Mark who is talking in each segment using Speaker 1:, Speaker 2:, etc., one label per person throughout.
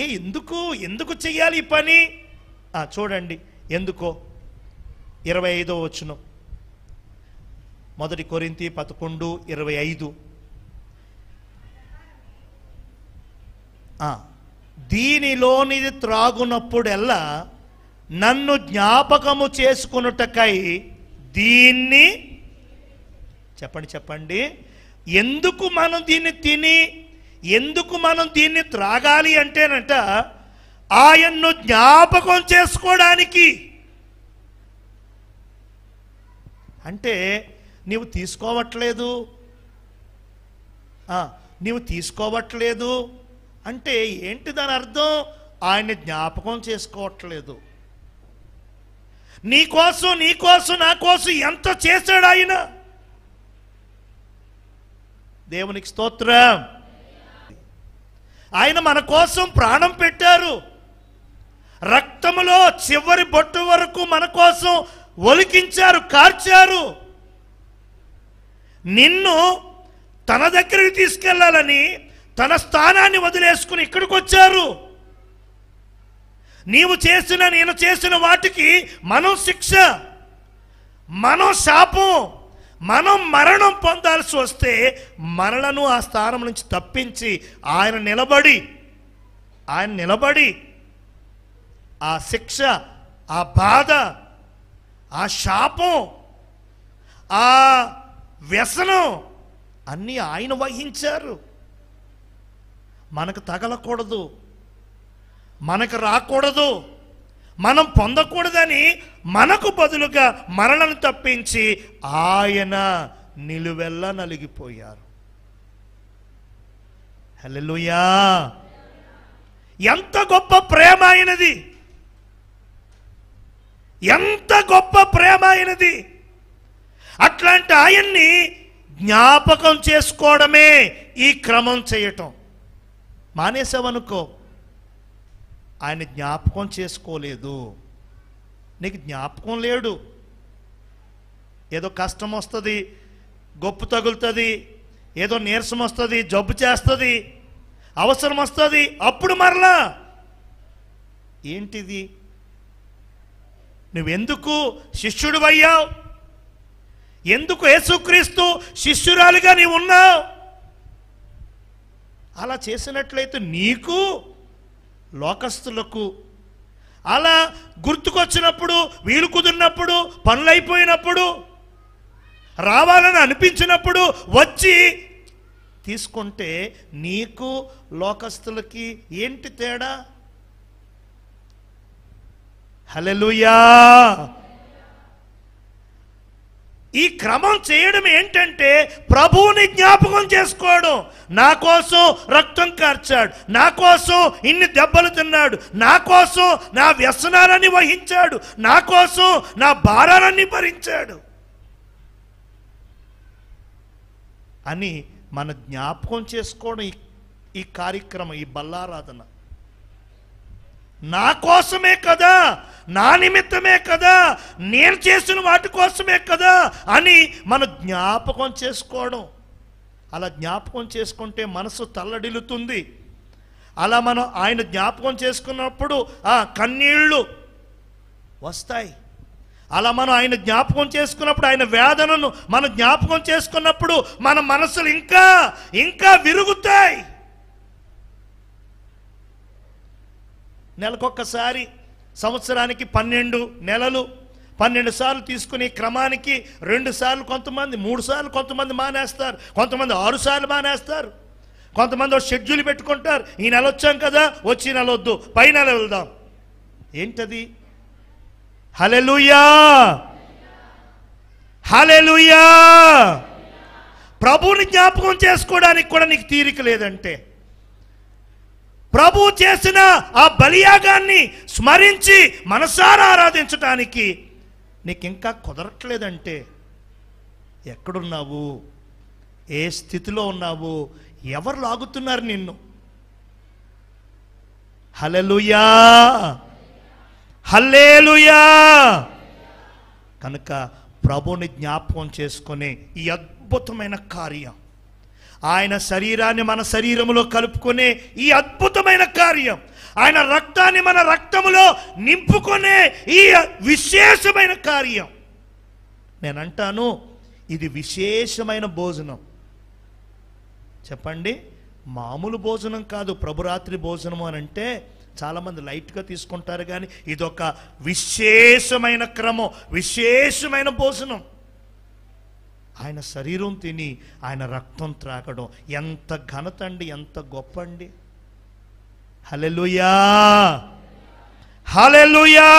Speaker 1: ఎందుకు ఎందుకు చెయ్యాలి ఈ పని? చూడండి ఎందుకో. 25వ వచనం, 1 కొరింథీ 11:25. దీనిలోనిది త్రాగునప్పుడెల్లా నన్ను జ్ఞాపకము చేసుకొనుటకై దీన్ని, చెప్పండి, ఎందుకు మనం దీన్ని తిని ఎందుకు మనం దీన్ని త్రాగాలి అంటేనంట ఆయన్ను జ్ఞాపకం చేసుకోవడానికి. అంటే నీవు తీసుకోవట్లేదు అంటే ఏంటి దాని అర్థం? ఆయన్ని జ్ఞాపకం చేసుకోవట్లేదు. నీకోసం నా కోసం ఎంత చేశాడు ఆయన. దేవునికి స్తోత్రం. ఆయన మన కోసం ప్రాణం పెట్టారు. రక్తములో చివరి బొట్టు వరకు మన కోసం ఒలికించారు, కార్చారు. నిన్ను తన దగ్గరికి తీసుకెళ్లాలని తన స్థానాన్ని వదిలేసుకుని ఇక్కడికి వచ్చారు. నేను చేసిన వాటికి మనం శిక్ష, మనం శాపం, మనం మరణం పొందాల్సి వస్తే మనలను ఆ స్థానం నుంచి తప్పించి ఆయన నిలబడి ఆ శిక్ష, ఆ బాధ, ఆ శాపం, ఆ వ్యసనం అన్నీ ఆయన వహించారు. మనకు తగలకూడదు, మనకు రాకూడదు, మనం పొందకూడదని మనకు బదులుగా మనలను తప్పించి ఆయన నిలువెల్లా నలిగిపోయారు. హల్లెలూయా! ఎంత గొప్ప ప్రేమ అయినది, ఎంత గొప్ప ప్రేమ అయినది. అట్లాంటి ఆయన్ని జ్ఞాపకం చేసుకోవడమే ఈ క్రమం చేయటం. మానేసావనుకో, ఆయన జ్ఞాపకం చేసుకోలేదు, నీకు జ్ఞాపకం లేడు. ఏదో కష్టం వస్తుంది, గొప్ప తగులుతుంది, ఏదో నీరసం వస్తుంది, జబ్బు చేస్తుంది, అవసరం వస్తుంది, అప్పుడు మరలా ఏంటిది? నువ్వెందుకు శిష్యుడు అయ్యావు? ఎందుకు యేసుక్రీస్తు శిష్యురాలిగా నీవు ఉన్నావు? అలా చేసినట్లయితే నీకు, లోకస్తులకు అలా గుర్తుకొచ్చినప్పుడు, వీలు కుదిరినప్పుడు, పనులైపోయినప్పుడు, రావాలని అనిపించినప్పుడు వచ్చి తీసుకుంటే నీకు లోకస్తులకి ఏంటి తేడా? హల్లెలూయా! ఈ క్రమం చేయడం ఏంటంటే ప్రభువుని జ్ఞాపకం చేసుకోవడం. నా కోసం రక్తం కార్చాడు, నా కోసం ఇన్ని దెబ్బలు తిన్నాడు, నా కోసం నా వ్యసనాలన్నీ వహించాడు, నా కోసం నా భారాలన్నీ భరించాడు అని మన జ్ఞాపకం చేసుకోవడం ఈ కార్యక్రమం, ఈ బల్లారాధన. నా కోసమే కదా, నా నిమిత్తమే కదా, నేను చేసిన వాటి కోసమే కదా అని మనం జ్ఞాపకం చేసుకోవడం. అలా జ్ఞాపకం చేసుకుంటే మనసు తల్లడిల్లుతుంది. అలా మనం ఆయన జ్ఞాపకం చేసుకున్నప్పుడు కన్నీళ్ళు వస్తాయి. అలా మనం ఆయన జ్ఞాపకం చేసుకున్నప్పుడు, ఆయన వేదనను మనం జ్ఞాపకం చేసుకున్నప్పుడు మన మనసులు ఇంకా ఇంకా విరుగుతాయి. నెలకొక్కసారి, సంవత్సరానికి 12 నెలలు 12 సార్లు తీసుకుని క్రమానికి 2 సార్లు కొంతమంది, 3 సార్లు కొంతమంది మానేస్తారు, కొంతమంది 6 సార్లు మానేస్తారు, కొంతమంది షెడ్యూల్ పెట్టుకుంటారు. ఈ నెల వచ్చాం కదా, వచ్చి నెల వద్దు, పై నెల వెళ్దాం. ఏంటది? హల్లెలూయా! హల్లెలూయా! ప్రభువుని జ్ఞాపకం చేసుకోవడానికి కూడా నీకు తీరిక లేదంటే, ప్రభు చేసిన ఆ బలియాగాన్ని స్మరించి మనసారా ఆరాధించటానికి నీకు ఇంకా కుదరట్లేదంటే ఎక్కడున్నావు? ఏ స్థితిలో ఉన్నావు? ఎవరు లాగుతున్నారు నిన్ను? హల్లెలూయా! హల్లెలూయా! కనుక ప్రభువుని జ్ఞాపకం చేసుకునే ఈ అద్భుతమైన కార్యం, ఆయన శరీరాన్ని మన శరీరములో కలుపుకునే ఈ అద్భుతమైన కార్యం, ఆయన రక్తాన్ని మన రక్తములో నింపుకునే ఈ విశేషమైన కార్యం, నేనంటాను ఇది విశేషమైన భోజనం. చెప్పండి, మామూలు భోజనం కాదు. ప్రభురాత్రి భోజనము అని అంటే చాలామంది లైట్గా తీసుకుంటారు, కానీ ఇదొక విశేషమైన క్రమం, విశేషమైన భోజనం. ఆయన శరీరం తిని ఆయన రక్తం త్రాగడం ఎంత ఘనత అండి, ఎంత గొప్ప అండి. హల్లెలూయా, హల్లెలూయా.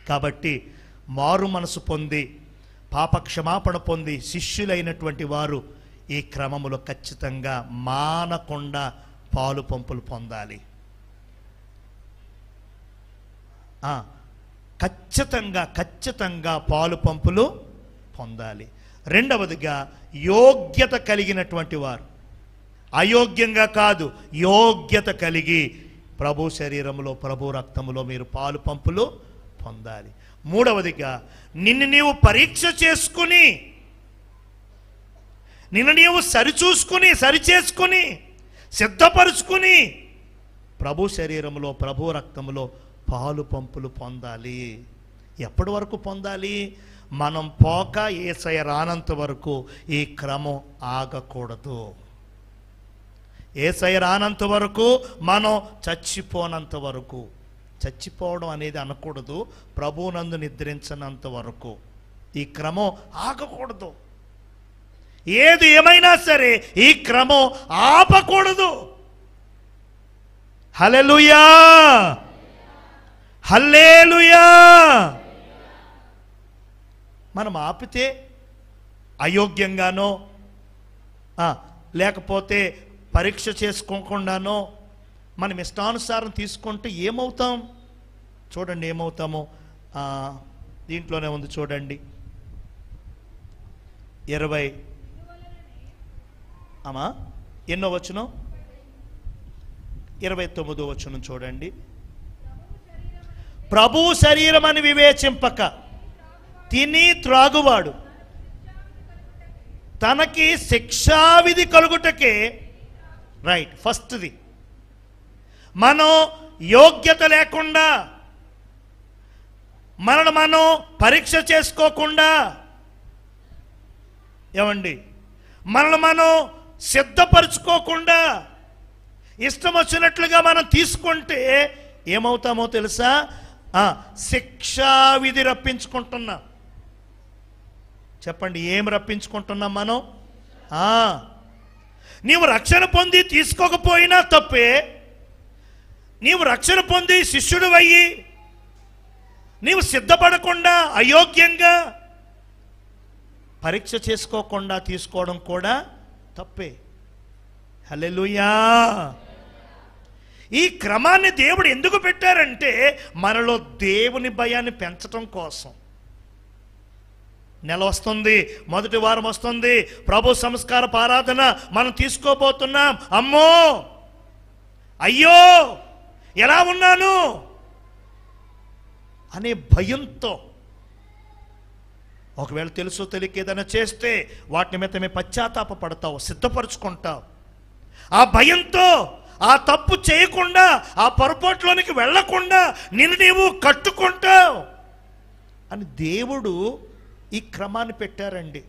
Speaker 1: కాబట్టి మారు మనసు పొంది పాప క్షమాపణ పొంది శిష్యులైనటువంటి వారు ఈ క్రమములో ఖచ్చితంగా మానకుండా పాలు పంపులు పొందాలి. ఖచ్చితంగా పాలు పంపులు పొందాలి. రెండవదిగా యోగ్యత కలిగినటువంటి వారు, అయోగ్యంగా కాదు, యోగ్యత కలిగి ప్రభు శరీరములో ప్రభు రక్తములో మీరు పాలు పంపులు పొందాలి. మూడవదిగా నిన్ను నీవు పరీక్ష చేసుకుని, నిన్ను నీవు సరిచూసుకుని సరిచేసుకుని సిద్ధపరుచుకుని ప్రభు శరీరములో ప్రభు రక్తములో పాలు పంపులు పొందాలి. ఎప్పటి వరకు పొందాలి? మనం పోక యేసయ్య రానంత వరకు ఈ క్రమం ఆగకూడదు. యేసయ్య రానంత వరకు, మనం చచ్చిపోనంత వరకు. చచ్చిపోవడం అనేది అనకూడదు, ప్రభువునందు నిద్రించనంత వరకు ఈ క్రమం ఆగకూడదు. ఏది ఏమైనా సరే ఈ క్రమం ఆపకూడదు. హల్లెలూయా, హల్లెలూయా. మనం ఆపితే అయోగ్యంగానో లేకపోతే పరీక్ష చేసుకోకుండానో మనం ఇష్టానుసారం తీసుకుంటే ఏమవుతాం? చూడండి ఏమవుతామో. దీంట్లోనే ఉంది చూడండి, 20 ఎన్నో వచనం, 29వ వచనం చూడండి. ప్రభు శరీరం అని వివేచింపక తిని త్రాగువాడు తనకి శిక్షావిధి కలుగుటకే. రైట్, ఫస్ట్ది మనం యోగ్యత లేకుండా, మనం పరీక్ష చేసుకోకుండా, ఏమండి, మనం సిద్ధపరచుకోకుండా ఇష్టం వచ్చినట్లుగా మనం తీసుకుంటే ఏమవుతామో తెలుసా? శిక్షావిధి రప్పించుకుంటున్నాం. చెప్పండి, ఏం రప్పించుకుంటున్నాం మనం? నీవు రక్షణ పొంది తీసుకోకపోయినా తప్పే. నీవు రక్షణ పొంది శిష్యుడు అయ్యి నీవు సిద్ధపడకుండా అయోగ్యంగా పరీక్ష చేసుకోకుండా తీసుకోవడం కూడా తప్పే. హల్లెలూయా. ఈ క్రమాన్ని దేవుడు ఎందుకు పెట్టారంటే మనలో దేవుని భయాన్ని పెంచటం కోసం. నెల వస్తుంది, మొదటి వారం వస్తుంది, ప్రభు సంస్కార ఆరాధన మనం తీసుకోబోతున్నాం. అమ్మో, అయ్యో, ఎలా ఉన్నాను అనే భయంతో, ఒకవేళ తెలుసో తెలియక ఏదైనా చేస్తే వాటి నిమిత్తమే పశ్చాత్తాప పడతావు, సిద్ధపరచుకుంటావు. ఆ భయంతో ఆ తప్పు చేయకుండా, ఆ పొరపాటులోనికి వెళ్లకుండా నిన్ను నీవు కట్టుకుంటావు అని దేవుడు ఈ క్రమాన్ని పెట్టారండి.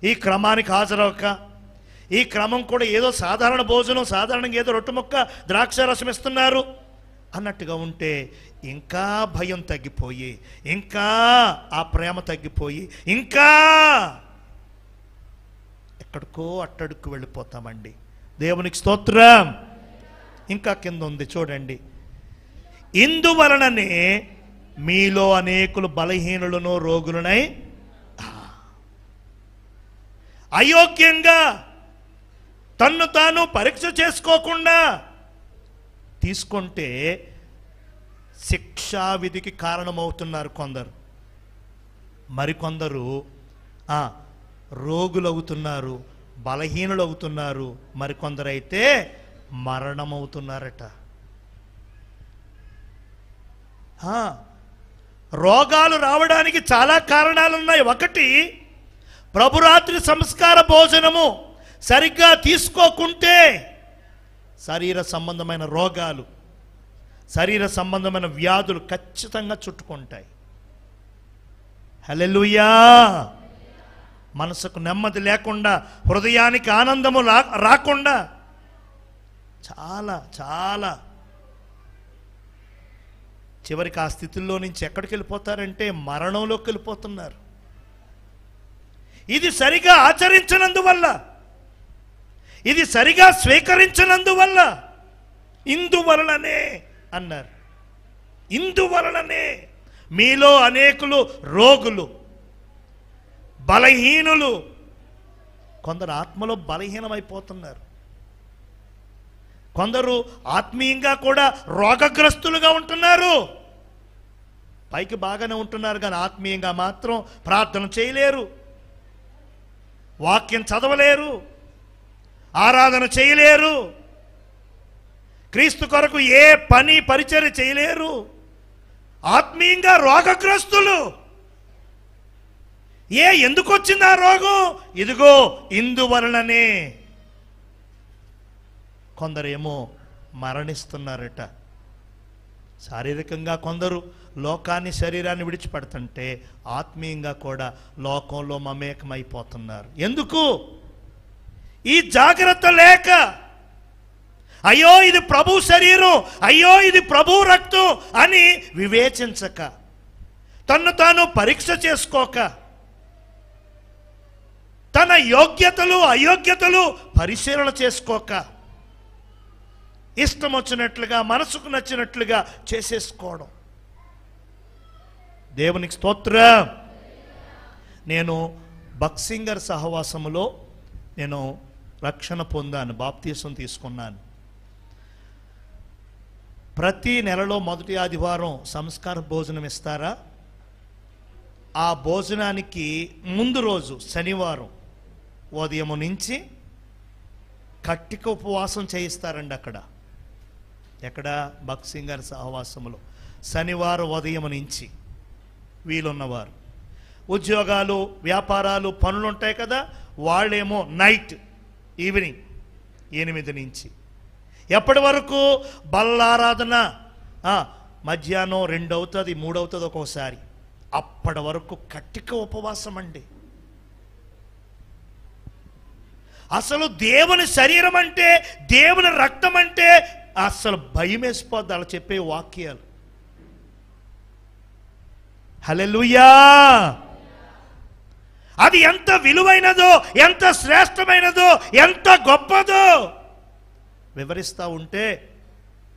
Speaker 1: ఈ క్రమానికి హాజరవక, ఈ క్రమం కూడా ఏదో సాధారణ భోజనం, సాధారణంగా ఏదో రొట్టె ముక్క ద్రాక్ష రసం ఇస్తున్నారు అన్నట్టుగా ఉంటే ఇంకా భయం తగ్గిపోయి, ఇంకా ఆ ప్రేమ తగ్గిపోయి, ఇంకా ఎక్కడికో అట్టడుకు వెళ్ళిపోతామండి. దేవునికి స్తోత్రం. ఇంకా కింద ఉంది చూడండి, ఇందువలననే మీలో అనేకులు బలహీనులను రోగులనై అయోగ్యంగా తన్ను తాను పరీక్ష చేసుకోకుండా తీసుకుంటే శిక్షావిధికి కారణమవుతున్నారు కొందరు. మరికొందరు రోగులవుతున్నారు, బలహీనులు అవుతున్నారు, మరికొందరైతే మరణమవుతున్నారట. రోగాలు రావడానికి చాలా కారణాలు ఉన్నాయి. ఒకటి, ప్రభురాత్రి సంస్కార భోజనము సరిగ్గా తీసుకోకుంటే శరీర సంబంధమైన రోగాలు, శరీర సంబంధమైన వ్యాధులు ఖచ్చితంగా చుట్టుకుంటాయి. హల్లెలూయా. మనసుకు నెమ్మది లేకుండా, హృదయానికి ఆనందము రాకుండా చాలా చాలా చివరికి ఆ స్థితిలో నుంచి ఎక్కడికి వెళ్ళిపోతారంటే మరణంలోకి వెళ్ళిపోతున్నారు. ఇది సరిగా ఆచరించనందువల్ల, ఇది సరిగా స్వీకరించనందువల్ల, ఇందువలననే అన్నారు. ఇందువలననే మీలో అనేకులు రోగులు, బలహీనులు, కొందరు ఆత్మలో బలహీనమైపోతున్నారు. కొందరు ఆత్మీయంగా కూడా రోగగ్రస్తులుగా ఉంటున్నారు. పైకి బాగానే ఉంటున్నారు కానీ ఆత్మీయంగా మాత్రం ప్రార్థన చేయలేరు, వాక్యం చదవలేరు, ఆరాధన చేయలేరు, క్రీస్తు కొరకు ఏ పని పరిచర్య చేయలేరు. ఆత్మీయంగా రోగగ్రస్తులు. ఎందుకు వచ్చింది ఆ రోగం? ఇదిగో ఇందువలననే. కొందరేమో మరణిస్తున్నారట. శారీరకంగా కొందరు లోకాన్ని, శరీరాన్ని విడిచిపెడుతుంటే ఆత్మీయంగా కూడా లోకంలో మమేకమైపోతున్నారు. ఎందుకు? ఈ జాగ్రత్త లేక. అయ్యో ఇది ప్రభు శరీరం, అయ్యో ఇది ప్రభు రక్తం అని వివేచించక, తన్ను తాను పరీక్ష చేసుకోక, తన యోగ్యతలు అయోగ్యతలు పరిశీలన చేసుకోక, ఇష్టం వచ్చినట్లుగా, మనసుకు నచ్చినట్లుగా చేసేసుకోవడం. దేవునికి స్తోత్రం. నేను బక్సింగర్ సహవాసములో నేను రక్షణ పొందాను, బాప్తీసం తీసుకున్నాను. ప్రతి నెలలో మొదటి ఆదివారం సంస్కార భోజనం ఇస్తారా? ఆ భోజనానికి ముందు రోజు శనివారం ఉదయం నుంచి కట్టిక ఉపవాసం చేయిస్తారండి. ఎక్కడ బక్సింగర్ సహవాసములో శనివారం ఉదయం నుంచి. వీలున్నవారు, ఉద్యోగాలు, వ్యాపారాలు, పనులు ఉంటాయి కదా, వాళ్ళేమో నైట్, ఈవినింగ్ 8 నుంచి. ఎప్పటి వరకు? బల్లారాధన మధ్యాహ్నం 2 అవుతుంది, 3 అవుతుంది ఒక్కోసారి. అప్పటి వరకు కట్టిక ఉపవాసం అండి. అసలు దేవుని శరీరం అంటే, దేవుని రక్తం అంటే అసలు భయం వేసిపోద్ది అలా చెప్పే వాక్యాలు. హల్లెలూయా. అది ఎంత విలువైనదో, ఎంత శ్రేష్టమైనదో, ఎంత గొప్పదో వివరిస్తూ ఉంటే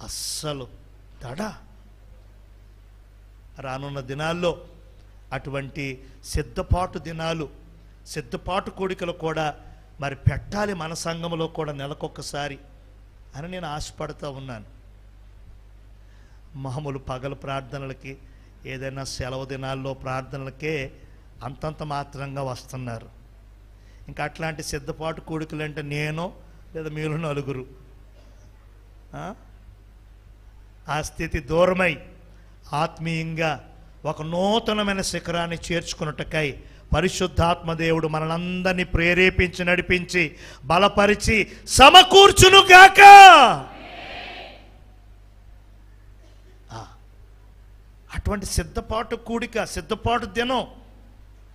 Speaker 1: అస్సలు దడ. రానున్న దినాల్లో అటువంటి సిద్ధపాటు దినాలు, సిద్ధపాటు కోడికలు కూడా మరి పెట్టాలి మన సంఘంలో కూడా నెలకొకసారి అని నేను ఆశపడుతూ ఉన్నాను. మామూలు పగలు ప్రార్థనలకి, ఏదైనా సెలవు దినాల్లో ప్రార్థనలకే అంతంత మాత్రంగా వస్తున్నారు. ఇంకా అట్లాంటి సిద్ధపాటు కోడికలు అంటే నేను లేదా మీరు నలుగురు ఆ స్థితి దూరమై ఆత్మీయంగా ఒక నూతనమైన శిఖరాన్ని చేర్చుకున్నట్టుకై పరిశుద్ధాత్మ దేవుడు మనలందరినీ ప్రేరేపించి, నడిపించి, బలపరిచి సమకూర్చునుగాక. అటువంటి సిద్ధపాటు కూడిక, సిద్ధపాటు దినం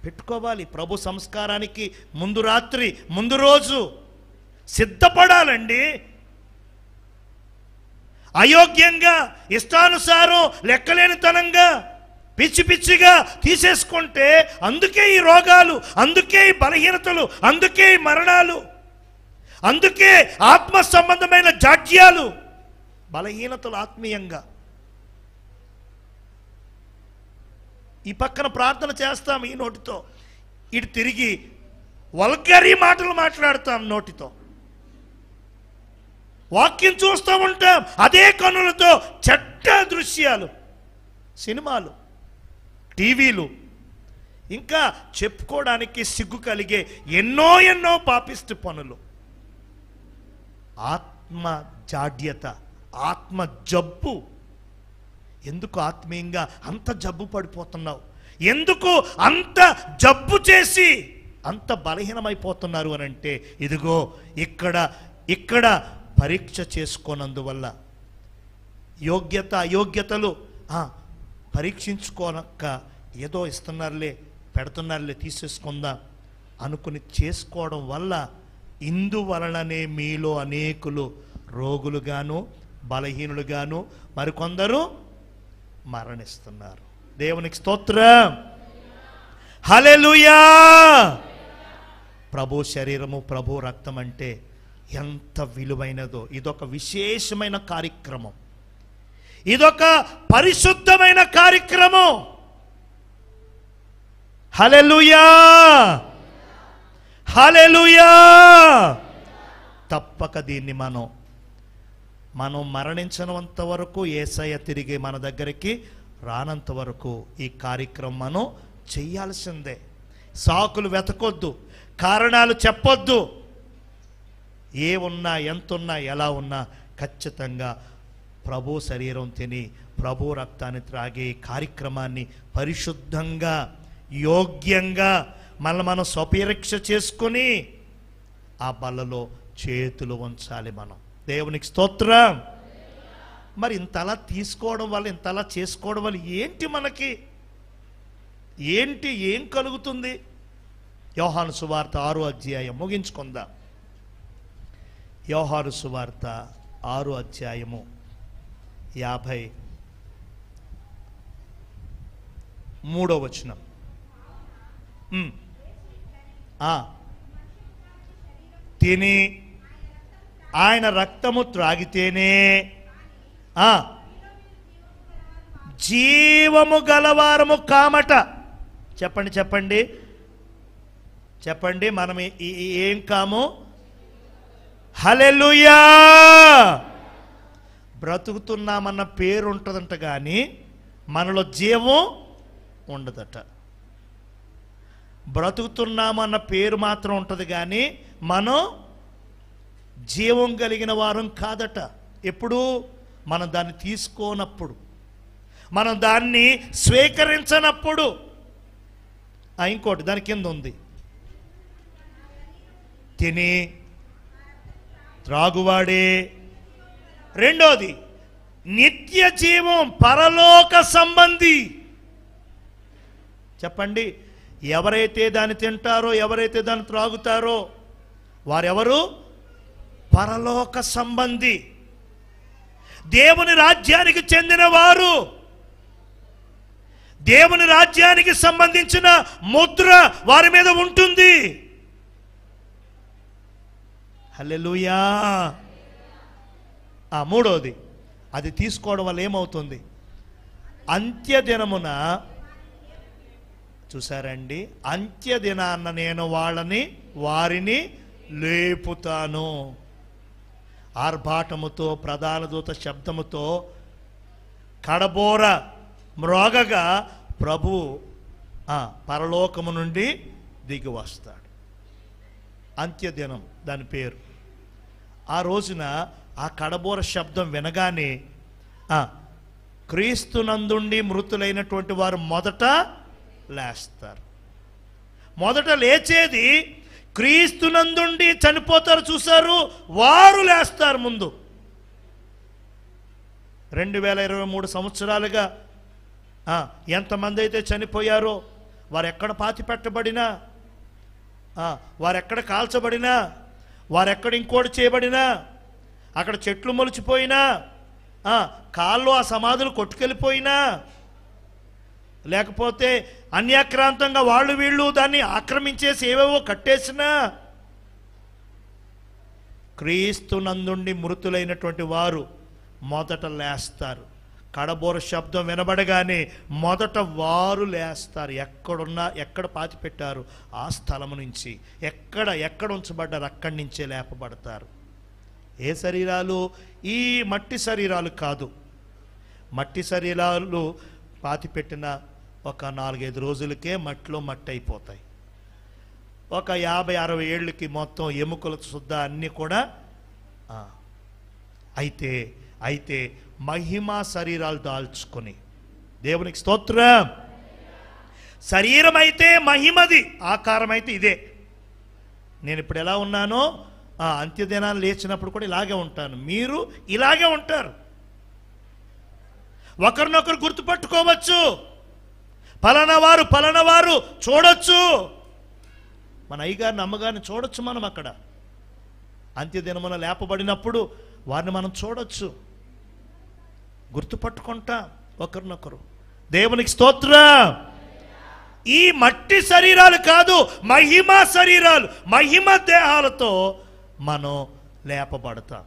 Speaker 1: పెట్టుకోవాలి. ప్రభు సంస్కారానికి ముందు రాత్రి, ముందు రోజు సిద్ధపడాలండి. అయోగ్యంగా, ఇష్టానుసారం, లెక్కలేనితనంగా, పిచ్చి పిచ్చిగా తీసేసుకుంటే అందుకే ఈ రోగాలు, అందుకే ఈ బలహీనతలు, అందుకే ఈ మరణాలు, అందుకే ఆత్మ సంబంధమైన జాడ్యాలు, బలహీనతలు. ఆత్మీయంగా ఈ పక్కన ప్రార్థన చేస్తాం ఈ నోటితో, ఇటు తిరిగి వల్గరీ మాటలు మాట్లాడతాం నోటితో. వాక్యం చూస్తూ ఉంటాం అదే కన్నులతో, చెడ్డ దృశ్యాలు, సినిమాలు, టీవీలు, ఇంకా చెప్పుకోవడానికి సిగ్గు కలిగే ఎన్నో ఎన్నో పాపిష్టి పనులు. ఆత్మ జాడ్యత, ఆత్మ జబ్బు. ఎందుకు ఆత్మీయంగా అంత జబ్బు పడిపోతున్నావు? ఎందుకు అంత జబ్బు చేసి అంత బలహీనమైపోతున్నారు అని అంటే ఇదిగో ఇక్కడ పరీక్ష చేసుకోనందువల్ల యోగ్యత అయోగ్యతలు పరీక్షించుకోనక్క ఏదో ఇస్తున్నారులే పెడుతున్నారులే తీసేసుకుందాం అనుకుని చేసుకోవడం వల్ల ఇందువలననే మీలో అనేకులు రోగులుగాను బలహీనులుగాను మరికొందరు మరణిస్తున్నారు. దేవునికి స్తోత్రం. హల్లెలూయా. ప్రభు శరీరము ప్రభు రక్తం అంటే ఎంత విలువైనదో. ఇదొక విశేషమైన కార్యక్రమం, ఇదొక పరిశుద్ధమైన కార్యక్రమం. హల్లెలూయా, హల్లెలూయా. తప్పక దీన్ని మనం మరణించినంత వరకు, యేసయ్య తిరిగి మన దగ్గరికి రానంత వరకు ఈ కార్యక్రమం మనం చెయ్యాల్సిందే. సాకులు వెతకొద్దు, కారణాలు చెప్పొద్దు. ఏ ఉన్నా ఎంతున్నా ఎలా ఉన్నా ఖచ్చితంగా ప్రభు శరీరం తిని ప్రభు రక్తాన్ని త్రాగే కార్యక్రమాన్ని పరిశుద్ధంగా యోగ్యంగా మనం స్వపరీక్ష చేసుకుని ఆ బల్లలో చేతులు ఉంచాలి మనం. దేవునికి స్తోత్రం. మరి ఇంతలా తీసుకోవడం వల్ల, ఇంతలా చేసుకోవడం వల్ల ఏంటి మనకి, ఏం కలుగుతుంది? యోహాను సువార్త 6వ అధ్యాయం ముగించుకుందాం. యోహాను సువార్త 6వ అధ్యాయము 53వ వచనం. తిని ఆయన రక్తము త్రాగితేనే జీవము గలవారము కామట. చెప్పండి చెప్పండి చెప్పండి, మనం ఏం కాము? హల్లెలూయా. బ్రతుకుతున్నామన్న పేరు ఉంటుందంట కానీ మనలో జీవం ఉండదట. బ్రతుకుతున్నామన్న పేరు మాత్రం ఉంటుంది కానీ మనం జీవం కలిగిన వారం కాదట. ఎప్పుడు? మనం దాన్ని తీసుకోనప్పుడు, మనం దాన్ని స్వీకరించనప్పుడు. ఇంకోటి దాని కింద ఉంది, తిని త్రాగువాడే. రెండోది నిత్య జీవం, పరలోక సంబంధి. చెప్పండి, ఎవరైతే దాన్ని తింటారో, ఎవరైతే దాన్ని త్రాగుతారో వారెవరు? పరలోక సంబంధి, దేవుని రాజ్యానికి చెందిన వారు. దేవుని రాజ్యానికి సంబంధించిన ముద్ర వారి మీద ఉంటుంది. హల్లెలూయా. మూడోది, అది తీసుకోవడం వల్ల ఏమవుతుంది? అంత్యదినమున, చూసారండి, అంత్యదినాన్న నేను వారిని లేపుతాను. ఆర్భాటముతో, ప్రధాన దూత శబ్దముతో కడబోర మ్రోగగా ప్రభు పరలోకము నుండి దిగి వస్తాడు. అంత్యదినం దాని పేరు. ఆ రోజున ఆ కడబోర శబ్దం వినగానే క్రీస్తునందుండి మృతులైనటువంటి వారు మొదట లేస్తారు. మొదట లేచేది క్రీస్తునందుండి చనిపోతారు చూశారు, వారు లేస్తారు ముందు. 2023 సంవత్సరాలుగా ఎంతమంది అయితే చనిపోయారో, వారెక్కడ పాతి పెట్టబడినా, వారెక్కడ కాల్చబడినా, వారెక్కడ ఇంకోటి చేయబడినా, అక్కడ చెట్లు మొలిచిపోయినా, కాళ్ళు ఆ సమాధులు కొట్టుకెళ్ళిపోయినా, లేకపోతే అన్యాక్రాంతంగా వాళ్ళు వీళ్ళు దాన్ని ఆక్రమించేసి ఏవేవో కట్టేసినా, క్రీస్తునందుండి మృతులైనటువంటి వారు మొదట లేస్తారు. కడబోర శబ్దం వినబడగానే మొదట వారు లేస్తారు. ఎక్కడ పాతి పెట్టారు ఆ స్థలం నుంచి, ఎక్కడ ఉంచబడ్డారు అక్కడి నుంచే లేపబడతారు. ఏ శరీరాలు? ఈ మట్టి శరీరాలు కాదు. మట్టి శరీరాలు పాతి పెట్టిన ఒక 4-5 రోజులకే మట్టిలో మట్టి అయిపోతాయి. ఒక 50-60 ఏళ్ళకి మొత్తం ఎముకలు శుద్ధ అన్నీ కూడా. అయితే మహిమా శరీరాలు దాల్చుకొని, దేవునికి స్తోత్రం. శరీరం అయితే మహిమది, ఆకారం అయితే ఇదే. నేను ఇప్పుడు ఎలా ఉన్నానో అంత్యదినాలు లేచినప్పుడు కూడా ఇలాగే ఉంటాను, మీరు ఇలాగే ఉంటారు. ఒకరినొకరు గుర్తుపట్టుకోవచ్చు, పలానా వారు చూడొచ్చు. మన అయ్యగారిని అమ్మగారిని చూడొచ్చు మనం అక్కడ. అంత్యదినమున లేపబడినప్పుడు వారిని మనం చూడొచ్చు, గుర్తుపట్టుకుంటా ఒకరినొకరు. దేవునికి స్తోత్రం. ఈ మట్టి శరీరాలు కాదు, మహిమ శరీరాలు, మహిమ దేహాలతో మనం లేపబడతాం.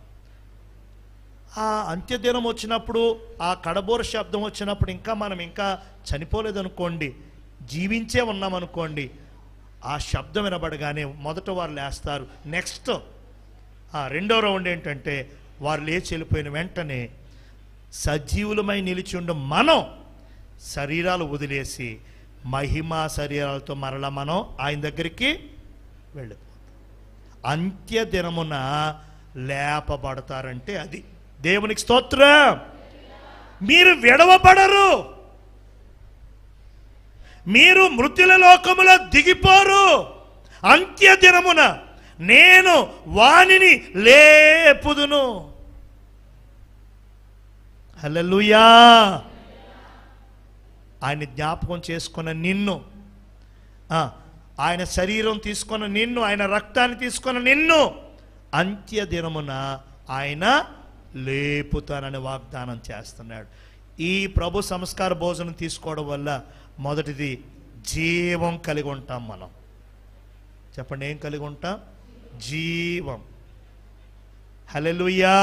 Speaker 1: ఆ అంత్యదినం వచ్చినప్పుడు, ఆ కడబోర శబ్దం వచ్చినప్పుడు మనం ఇంకా చనిపోలేదనుకోండి, జీవించే ఉన్నామనుకోండి, ఆ శబ్దం వినబడగానే మొదట వారు లేస్తారు. నెక్స్ట్ రెండో రౌండ్ ఏంటంటే, వారు లేచి వెళ్ళిపోయిన వెంటనే సజీవులమై నిలిచి ఉండ మనం శరీరాలు వదిలేసి మహిమా శరీరాలతో మరలా మనం ఆయన దగ్గరికి వెళ్ళిపోతాం. అంత్యదినమున లేపబడతారంటే అది. దేవునికి స్తోత్రం. మీరు విడవబడరు, మీరు మృతుల లోకములో దిగిపోరు. అంత్యదినమున నేను వానిని లేపుదును. హల్లెలూయా. ఆయన జ్ఞాపకం చేసుకున్న నిన్ను, ఆయన శరీరం తీసుకున్న నిన్ను, ఆయన రక్తాన్ని తీసుకున్న నిన్ను అంత్యదినమున ఆయన లేపుతానని వాగ్దానం చేస్తున్నాడు. ఈ ప్రభు సంస్కార భోజనం తీసుకోవడం వల్ల మొదటిది జీవం కలిగి ఉంటాం మనం. చెప్పండి, ఏం కలిగి ఉంటాం? జీవం. హల్లెలూయా,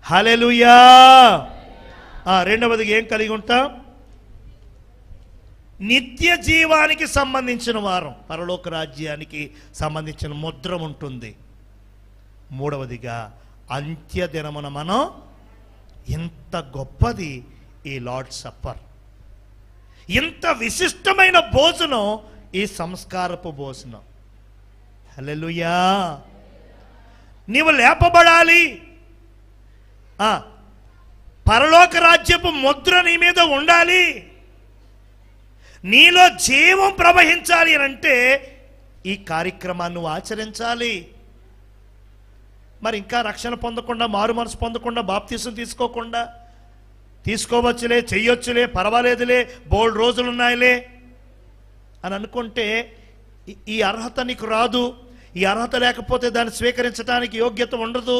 Speaker 1: హల్లెలూయా. రెండవది ఏం కలిగి ఉంటాం? నిత్య జీవానికి సంబంధించిన వారం, పరలోక రాజ్యానికి సంబంధించిన ముద్ర ఉంటుంది. మూడవదిగా అంత్యదినమున మనం, ఇంత గొప్పది ఈ లార్డ్ సప్పర్, ఇంత విశిష్టమైన భోజనం ఈ సంస్కారపు భోజనం. హల్లెలూయా. నీవు లేపబడాలి, పరలోక రాజ్యపు ముద్ర నీ మీద ఉండాలి, నీలో జీవం ప్రవహించాలి అని అంటే ఈ కార్యక్రమాన్ని నువ్వు ఆచరించాలి. మరి ఇంకా రక్షణ పొందకుండా, మారు మనసు పొందకుండా, బాప్తీసం తీసుకోకుండా, తీసుకోవచ్చులే, చెయ్యొచ్చులే, పర్వాలేదులే, బోల్డ్ రోజులు ఉన్నాయిలే అని అనుకుంటే ఈ అర్హత నీకు రాదు. ఈ అర్హత లేకపోతే దాన్ని స్వీకరించడానికి యోగ్యత ఉండదు.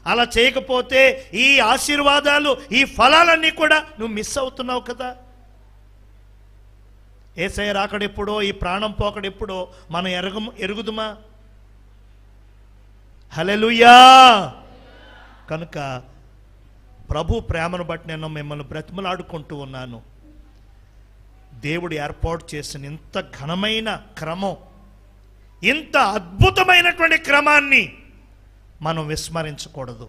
Speaker 1: అలా చేయకపోతే ఈ ఆశీర్వాదాలు, ఈ ఫలాలన్నీ కూడా నువ్వు మిస్ అవుతున్నావు కదా. యేసయ్య రాకడెప్పుడో, ఈ ప్రాణం పోకడెప్పుడో మనం ఎరుగుదుమా? హల్లెలూయా. కనుక ప్రభు ప్రేమను బట్టి నేను మిమ్మల్ని బ్రతిమలాడుకుంటూ ఉన్నాను. దేవుడు ఏర్పాటు చేసిన ఇంత ఘనమైన క్రమం, ఇంత అద్భుతమైనటువంటి క్రమాన్ని మనం విస్మరించకూడదు,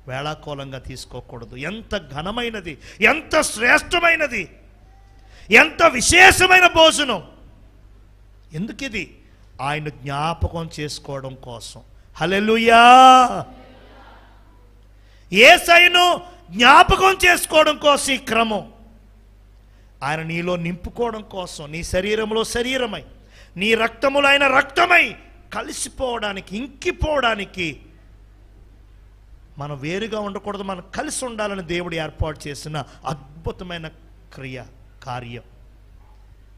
Speaker 1: వేళాకోళంగా తీసుకోకూడదు. ఎంత ఘనమైనది, ఎంత శ్రేష్టమైనది, ఎంత విశేషమైన భోజనం. ఎందుకిది? ఆయన జ్ఞాపకం చేసుకోవడం కోసం. హల్లెలూయా. యేసయ్యను జ్ఞాపకం చేసుకోవడం కోసం ఈ క్రమం. ఆయన నీలో నింపుకోవడం కోసం, నీ శరీరంలో శరీరమై, నీ రక్తములో ఆయన రక్తమై కలిసిపోవడానికి, ఇంకిపోవడానికి. మనం వేరుగా ఉండకూడదు, మనం కలిసి ఉండాలని దేవుడు ఏర్పాటు చేసిన అద్భుతమైన కార్యం.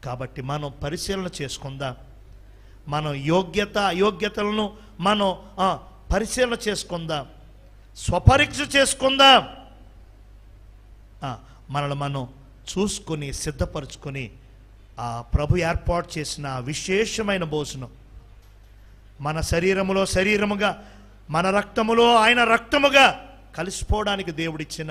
Speaker 1: కాబట్టి మనం పరిశీలన చేసుకుందాం. మనం యోగ్యత అయోగ్యతలను మనం పరిశీలన చేసుకుందాం, స్వపరీక్ష చేసుకుందాం. మనల్ని మనం చూసుకొని సిద్ధపరచుకొని ఆ ప్రభు ఏర్పాటు చేసిన విశేషమైన భోజనం మన శరీరములో శరీరముగా, మన రక్తములో ఆయన రక్తముగా కలిసిపోవడానికి దేవుడిచ్చిన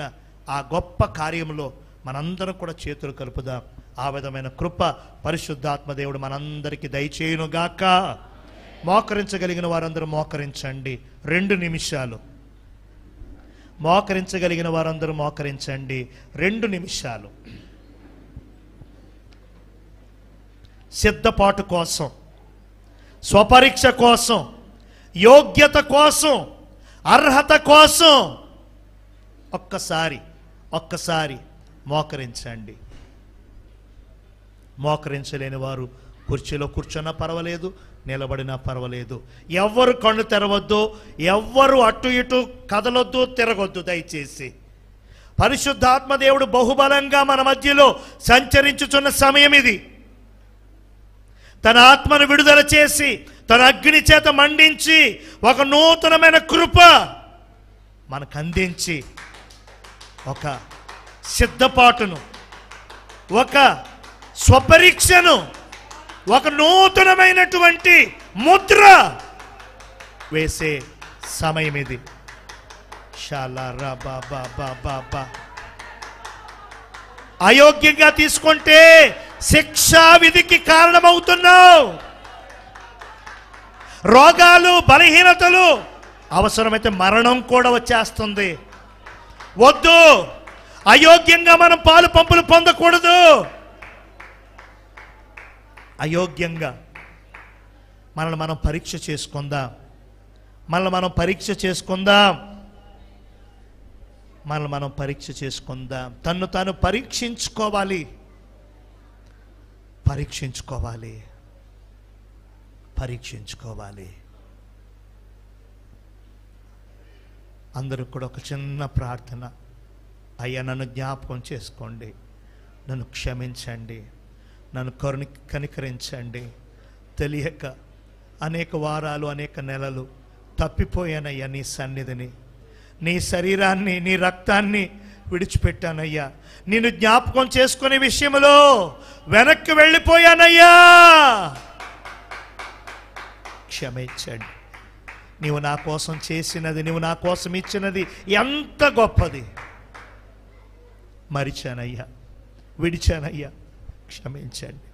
Speaker 1: ఆ గొప్ప కార్యంలో మనందరం కూడా చేతులు కలుపుదాం. ఆ విధమైన కృప పరిశుద్ధాత్మ దేవుడు మనందరికీ దయచేయునుగాక. మోకరించగలిగిన వారందరూ మోకరించండి. 2 నిమిషాలు మోకరించగలిగిన వారందరూ మోకరించండి. 2 నిమిషాలు సిద్ధపాటు కోసం, స్వపరీక్ష కోసం, యోగ్యత కోసం, అర్హత కోసం ఒక్కసారి మోకరించండి. మోకరించలేని వారు కుర్చీలో కూర్చున్నా పర్వాలేదు, నిలబడినా పర్వాలేదు. ఎవ్వరు కళ్ళు తెరవద్దు, ఎవ్వరు అటు ఇటు కదలొద్దు, తిరగొద్దు దయచేసి. పరిశుద్ధాత్మ దేవుడు బహుబలంగా మన మధ్యలో సంచరించుచున్న సమయం ఇది. తన ఆత్మను విడుదల చేసి, తన అగ్ని చేత మండించి, ఒక నూతనమైన కృప మనకు అందించి, ఒక సిద్ధపాటును, ఒక స్వపరీక్షను, ఒక నూతనమైనటువంటి ముద్ర వేసే సమయం ఇది. అయోగ్యంగా తీసుకుంటే శిక్షా విధికి కారణమవుతున్నావు. రోగాలు, బలహీనతలు, అవసరమైతే మరణం కూడా వచ్చేస్తుంది. వద్దు, అయోగ్యంగా మనం పాలు పంపులు పొందకూడదు. అయోగ్యంగా మనల్ని మనం పరీక్ష చేసుకుందాం. మనల్ని మనం పరీక్ష చేసుకుందాం. తన్ను తాను పరీక్షించుకోవాలి. అందరూ కూడా ఒక చిన్న ప్రార్థన. అయ్యా, నన్ను జ్ఞాపకం చేసుకోండి, నన్ను క్షమించండి, నన్ను కనికరించండి. తెలియక అనేక వారాలు, అనేక నెలలు తప్పిపోయానయ్యా నీ సన్నిధిని. నీ శరీరాన్ని, నీ రక్తాన్ని విడిచిపెట్టానయ్యా. నిన్ను జ్ఞాపకం చేసుకునే విషయంలో వెనక్కి వెళ్ళిపోయానయ్యా. క్షమించండి. నీవు నా కోసం చేసినది, నీవు నా కోసం ఇచ్చినది ఎంత గొప్పది. మరిచానయ్యా, విడిచానయ్యా, క్షమించండి.